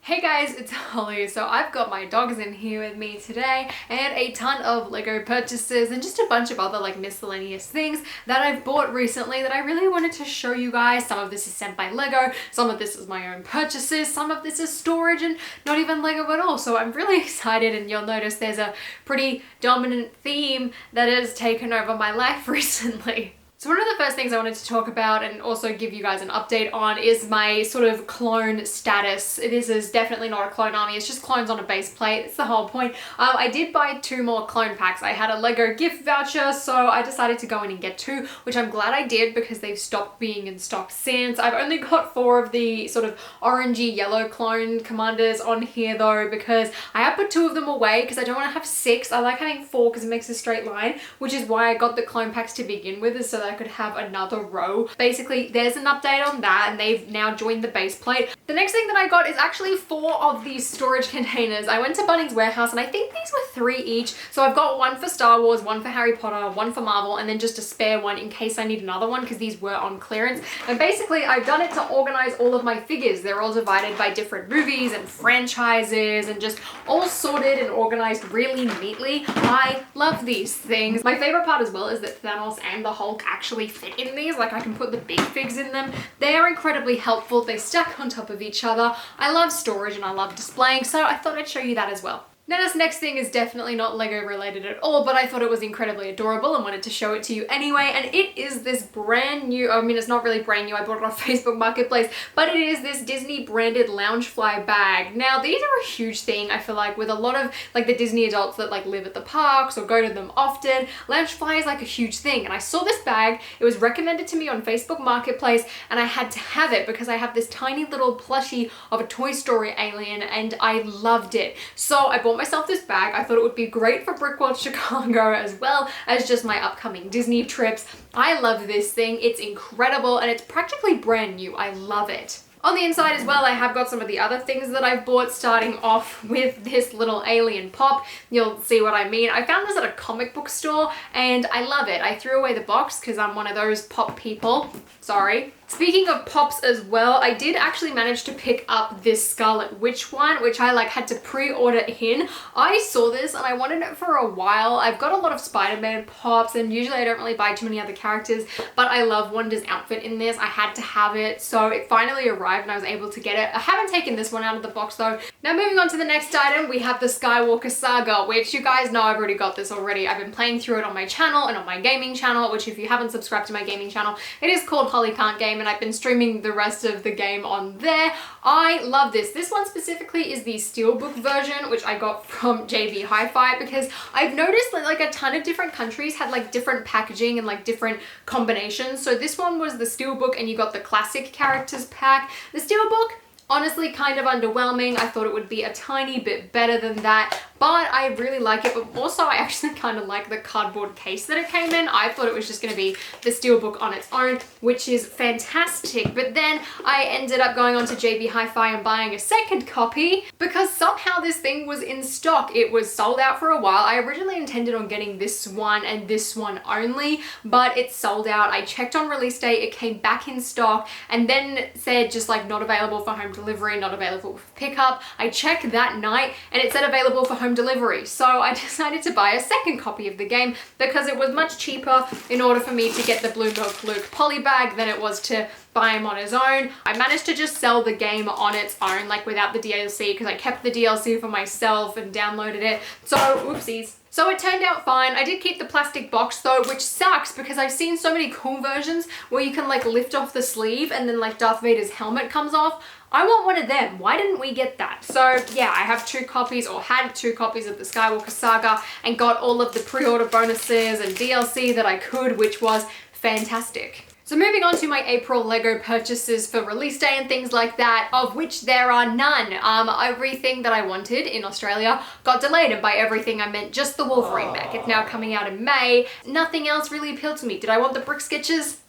Hey guys, it's Holly. So I've got my dogs in here with me today and a ton of Lego purchases and just a bunch of other like miscellaneous things that I've bought recently that I really wanted to show you guys. Some of this is sent by Lego, some of this is my own purchases, some of this is storage and not even Lego at all. So I'm really excited, and you'll notice there's a pretty dominant theme that has taken over my life recently. So one of the first things I wanted to talk about and also give you guys an update on is my sort of clone status. This is definitely not a clone army, it's just clones on a base plate. It's the whole point. I did buy 2 more clone packs. I had a Lego gift voucher, so I decided to go in and get 2, which I'm glad I did because they've stopped being in stock since. I've only got 4 of the sort of orangey yellow clone commanders on here though, because I have put 2 of them away because I don't want to have 6. I like having 4 because it makes a straight line, which is why I got the clone packs to begin with, is so that I could have another row. Basically, there's an update on that, and they've now joined the base plate. The next thing that I got is actually 4 of these storage containers. I went to Bunnings Warehouse and I think these were 3 each. So I've got 1 for Star Wars, 1 for Harry Potter, 1 for Marvel, and then just a spare one in case I need another one because these were on clearance. And basically, I've done it to organize all of my figures. They're all divided by different movies and franchises and just all sorted and organized really neatly. I love these things. My favorite part as well is that Thanos and the Hulk actually fit in these. Like, I can put the big figs in them. They are incredibly helpful. They stack on top of each other. I love storage and I love displaying, so I thought I'd show you that as well. Now, this next thing is definitely not Lego related at all, but I thought it was incredibly adorable and wanted to show it to you anyway. And it is this brand new, I mean, it's not really brand new, I bought it off Facebook Marketplace, but it is this Disney branded Loungefly bag. Now, these are a huge thing, I feel like, with a lot of like the Disney adults that like live at the parks or go to them often. Loungefly is like a huge thing. And I saw this bag, it was recommended to me on Facebook Marketplace, and I had to have it because I have this tiny little plushie of a Toy Story alien and I loved it. So I bought myself this bag. I thought it would be great for Brickworld Chicago as well as just my upcoming Disney trips. I love this thing. It's incredible and it's practically brand new. I love it. On the inside as well, I have got some of the other things that I've bought, starting off with this little alien pop. You'll see what I mean. I found this at a comic book store and I love it. I threw away the box because I'm one of those pop people. Sorry. Speaking of pops as well, I did actually manage to pick up this Scarlet Witch one, which I like had to pre-order in. I saw this and I wanted it for a while. I've got a lot of Spider-Man pops and usually I don't really buy too many other characters, but I love Wanda's outfit in this. I had to have it, so it finally arrived and I was able to get it. I haven't taken this one out of the box though. Now moving on to the next item, we have the Skywalker Saga, which you guys know I've already got this already. I've been playing through it on my channel and on my gaming channel, which if you haven't subscribed to my gaming channel, it is called Holly Can't Game, and I've been streaming the rest of the game on there. I love this. This one specifically is the Steelbook version, which I got from JB Hi-Fi because I've noticed that like a ton of different countries had like different packaging and like different combinations. So this one was the Steelbook and you got the classic characters pack. The Steelbook, honestly, kind of underwhelming. I thought it would be a tiny bit better than that, but I really like it. But also I actually kind of like the cardboard case that it came in. I thought it was just going to be the Steelbook on its own, which is fantastic. But then I ended up going on to JB Hi-Fi and buying a second copy because somehow this thing was in stock. It was sold out for a while. I originally intended on getting this one and this one only, but it's sold out. I checked on release date, it came back in stock and then said just like not available for home delivery, not available for pickup. I checked that night and it said available for home delivery. So I decided to buy a second copy of the game because it was much cheaper in order for me to get the Blue Milk Luke poly bag than it was to buy him on his own. I managed to just sell the game on its own, like without the DLC, because I kept the DLC for myself and downloaded it. So, oopsies. So it turned out fine. I did keep the plastic box though, which sucks because I've seen so many cool versions where you can like lift off the sleeve and then like Darth Vader's helmet comes off. I want one of them. Why didn't we get that? So yeah, I have 2 copies, or had 2 copies of the Skywalker Saga, and got all of the pre-order bonuses and DLC that I could, which was fantastic. So moving on to my April Lego purchases for release day and things like that, of which there are none. Everything that I wanted in Australia got delayed, and by everything I meant just the Wolverine back. It's now coming out in May. Nothing else really appealed to me. Did I want the brick sketches?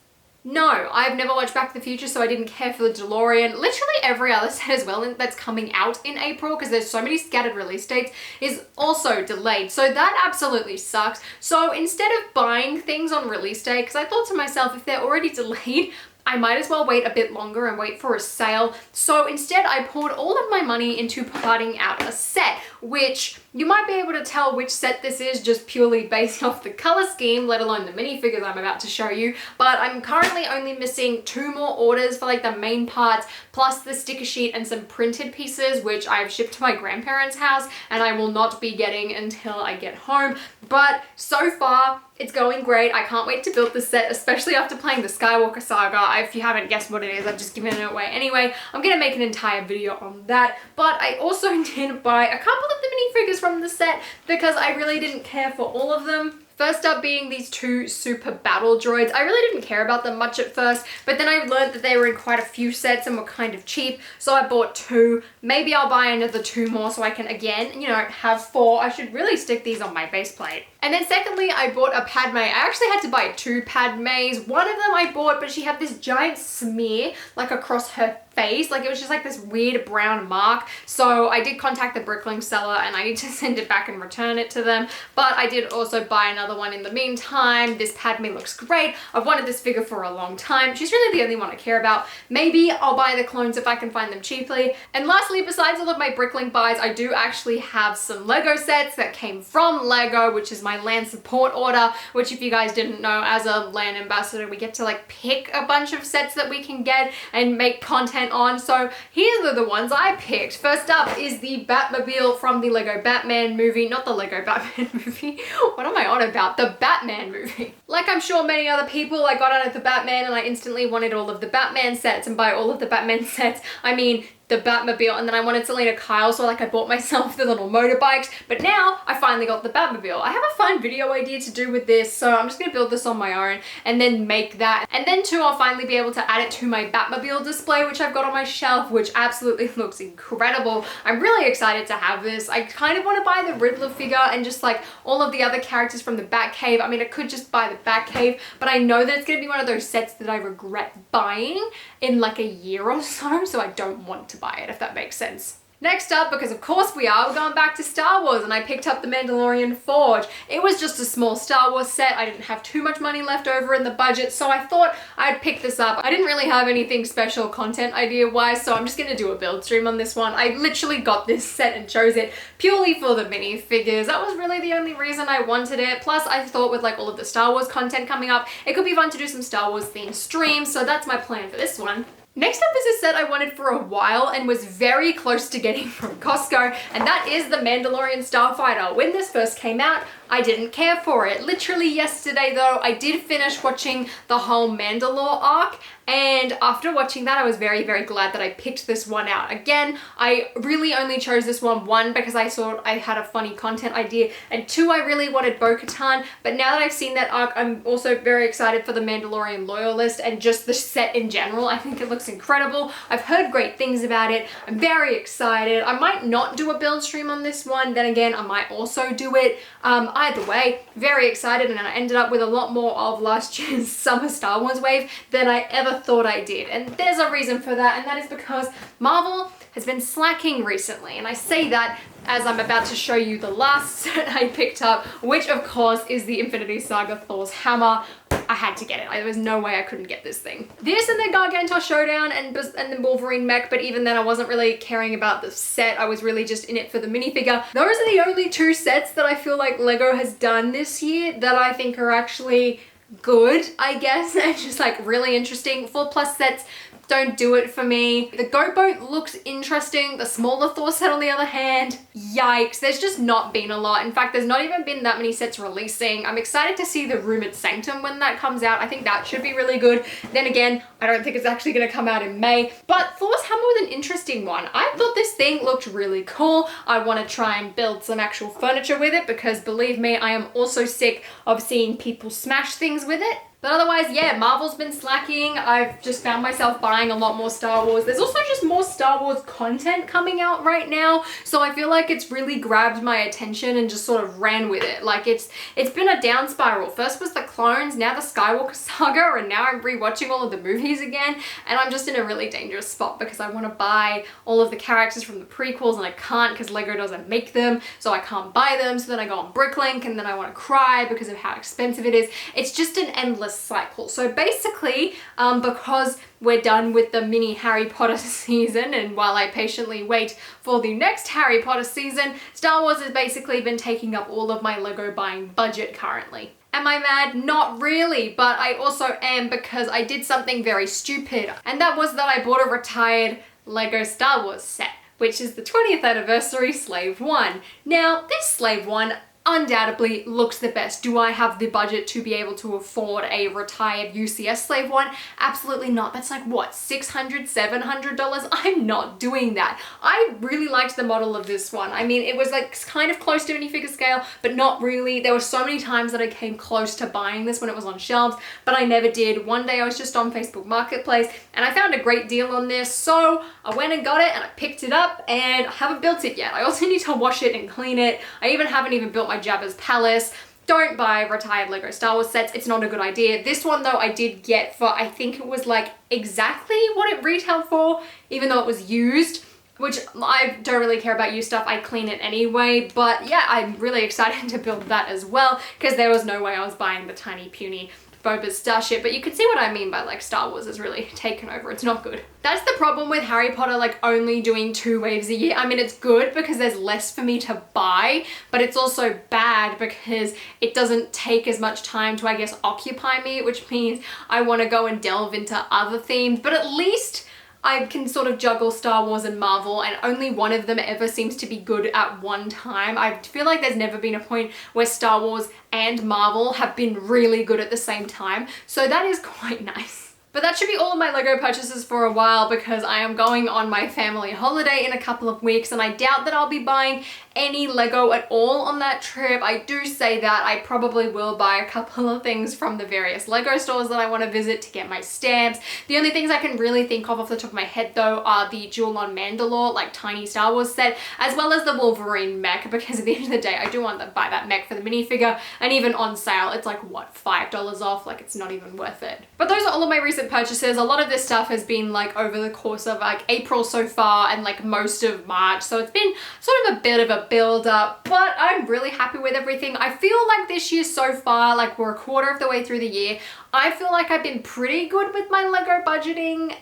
No, I've never watched Back to the Future, so I didn't care for the DeLorean. Literally every other set as well that's coming out in April, because there's so many scattered release dates, is also delayed. So that absolutely sucks. So instead of buying things on release day, because I thought to myself, if they're already delayed, I might as well wait a bit longer and wait for a sale. So instead I poured all of my money into cutting out a set, which you might be able to tell which set this is just purely based off the color scheme, let alone the minifigures I'm about to show you. But I'm currently only missing 2 more orders for like the main parts, plus the sticker sheet and some printed pieces, which I've shipped to my grandparents' house and I will not be getting until I get home. But so far, it's going great. I can't wait to build this set, especially after playing the Skywalker Saga. If you haven't guessed what it is, I've just given it away anyway. I'm gonna make an entire video on that. But I also did buy a couple of the minifigures from the set because I really didn't care for all of them. First up being these 2 super battle droids. I really didn't care about them much at first, but then I learned that they were in quite a few sets and were kind of cheap, so I bought 2. Maybe I'll buy another 2 more so I can, again, you know, have 4. I should really stick these on my base plate. And then secondly, I bought a Padme. I actually had to buy 2 Padmes. One of them I bought, but she had this giant smear like across her face. Like it was just like this weird brown mark. So I did contact the Bricklink seller and I need to send it back and return it to them. But I did also buy another one in the meantime. This Padme looks great. I've wanted this figure for a long time. She's really the only one I care about. Maybe I'll buy the clones if I can find them cheaply. And lastly, besides all of my Bricklink buys, I do actually have some Lego sets that came from Lego, which is my LAN support order, which if you guys didn't know, as a LAN ambassador, we get to like pick a bunch of sets that we can get and make content on. So here are the ones I picked. First up is the Batmobile from the Lego Batman movie, not the Lego Batman movie. What am I on about? The Batman movie. Like I'm sure many other people, I got out of the Batman and I instantly wanted all of the Batman sets, and by all of the Batman sets, I mean the Batmobile, and then I wanted Selena Kyle, so like I bought myself the little motorbikes, but now I finally got the Batmobile. I have a fun video idea to do with this, so I'm just gonna build this on my own and then make that. And then too, I'll finally be able to add it to my Batmobile display, which I've got on my shelf, which absolutely looks incredible. I'm really excited to have this. I kind of want to buy the Riddler figure and just like all of the other characters from the Batcave. I mean, I could just buy the Batcave, but I know that it's gonna be one of those sets that I regret buying in like a year or so I don't want to buy it, if that makes sense. Next up, because of course we're going back to Star Wars, and I picked up the Mandalorian Forge. It was just a small Star Wars set. I didn't have too much money left over in the budget, so I thought I'd pick this up. I didn't really have anything special content idea wise, so I'm just gonna do a build stream on this one. I literally got this set and chose it purely for the minifigures. That was really the only reason I wanted it. Plus I thought with like all of the Star Wars content coming up, it could be fun to do some Star Wars themed streams, so that's my plan for this one. Next up is a set I wanted for a while and was very close to getting from Costco, and that is the Mandalorian Starfighter. When this first came out, I didn't care for it. Literally yesterday though, I did finish watching the whole Mandalore arc, and after watching that, I was very, very glad that I picked this one out. Again, I really only chose this one, because I thought I had a funny content idea, and 2, I really wanted Bo-Katan, but now that I've seen that arc, I'm also very excited for the Mandalorian Loyalist and just the set in general. I think it looks incredible. I've heard great things about it. I'm very excited. I might not do a build stream on this one, then again, I might also do it. Either way, very excited, and I ended up with a lot more of last year's summer Star Wars wave than I ever thought I did. And there's a reason for that, and that is because Marvel has been slacking recently. And I say that as I'm about to show you the last set I picked up, which of course is the Infinity Saga Thors Hammer. I had to get it. There was no way I couldn't get this thing. This and the Gargantor Showdown and the Wolverine mech, but even then I wasn't really caring about the set. I was really just in it for the minifigure. Those are the only 2 sets that I feel like Lego has done this year that I think are actually good, I guess, and just like really interesting. 4+ sets don't do it for me. The Goat Boat looks interesting. The smaller Thor set on the other hand, yikes, there's just not been a lot. In fact, there's not even been that many sets releasing. I'm excited to see the Rumored Sanctum when that comes out. I think that should be really good. Then again, I don't think it's actually gonna come out in May, but Thors Hammer was an interesting one. I thought this thing looked really cool. I wanna try and build some actual furniture with it because believe me, I am also sick of seeing people smash things with it. But otherwise, yeah, Marvel's been slacking. I've just found myself buying a lot more Star Wars. There's also just more Star Wars content coming out right now. So I feel like it's really grabbed my attention and just sort of ran with it. Like it's been a down spiral. First was the clones, now the Skywalker Saga, and now I'm rewatching all of the movies again. And I'm just in a really dangerous spot because I want to buy all of the characters from the prequels and I can't because Lego doesn't make them. So I can't buy them. So then I go on Bricklink and then I want to cry because of how expensive it is. It's just an endless cycle. So basically, because we're done with the mini Harry Potter season, and while I patiently wait for the next Harry Potter season, Star Wars has basically been taking up all of my Lego buying budget currently. Am I mad? Not really, but I also am because I did something very stupid, and that was that I bought a retired Lego Star Wars set, which is the 20th anniversary Slave One. Now, this Slave One undoubtedly looks the best. Do I have the budget to be able to afford a retired UCS Slave One? Absolutely not. That's like, what, $600, $700? I'm not doing that. I really liked the model of this one. I mean, it was like kind of close to minifigure scale, but not really. There were so many times that I came close to buying this when it was on shelves, but I never did. One day I was just on Facebook Marketplace and I found a great deal on this, so I went and got it and I picked it up, and I haven't built it yet. I also need to wash it and clean it. I haven't even built my Jabba's palace. Don't buy retired Lego Star Wars sets. It's not a good idea. This one though I did get for, I think it was like exactly what it retailed for, even though it was used, which I don't really care about used stuff. I clean it anyway, but yeah, I'm really excited to build that as well because there was no way I was buying the tiny puny Boba's Starship, but you can see what I mean by like Star Wars has really taken over. It's not good. That's the problem with Harry Potter like only doing 2 waves a year. I mean, it's good because there's less for me to buy, but it's also bad because it doesn't take as much time to, I guess, occupy me, which means I want to go and delve into other themes, but at least I can sort of juggle Star Wars and Marvel, and only one of them ever seems to be good at one time. I feel like there's never been a point where Star Wars and Marvel have been really good at the same time, so that is quite nice. But that should be all of my Lego purchases for a while because I am going on my family holiday in a couple of weeks, and I doubt that I'll be buying any Lego at all on that trip. I do say that. I probably will buy a couple of things from the various Lego stores that I want to visit to get my stamps. The only things I can really think of off the top of my head though are the Jewel on Mandalore, like tiny Star Wars set, as well as the Wolverine mech, because at the end of the day I do want to buy that mech for the minifigure, and even on sale it's like, what, $5 off? Like, it's not even worth it. But those are all of my recent purchases. A lot of this stuff has been like over the course of like April so far and like most of March, so it's been sort of a bit of a build up, but I'm really happy with everything. I feel like this year so far, like we're a quarter of the way through the year, I feel like I've been pretty good with my Lego budgeting,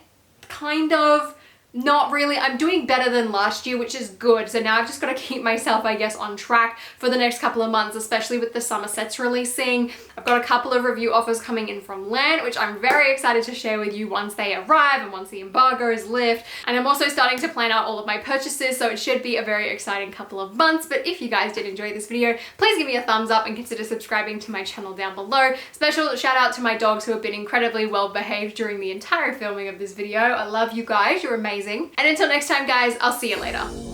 kind of. Not really. I'm doing better than last year, which is good. So now I've just got to keep myself, I guess, on track for the next couple of months, especially with the summer sets releasing. I've got a couple of review offers coming in from LAN, which I'm very excited to share with you once they arrive and once the embargoes lift. And I'm also starting to plan out all of my purchases, so it should be a very exciting couple of months. But if you guys did enjoy this video, please give me a thumbs up and consider subscribing to my channel down below. Special shout out to my dogs who have been incredibly well behaved during the entire filming of this video. I love you guys. You're amazing. And until next time, guys, I'll see you later.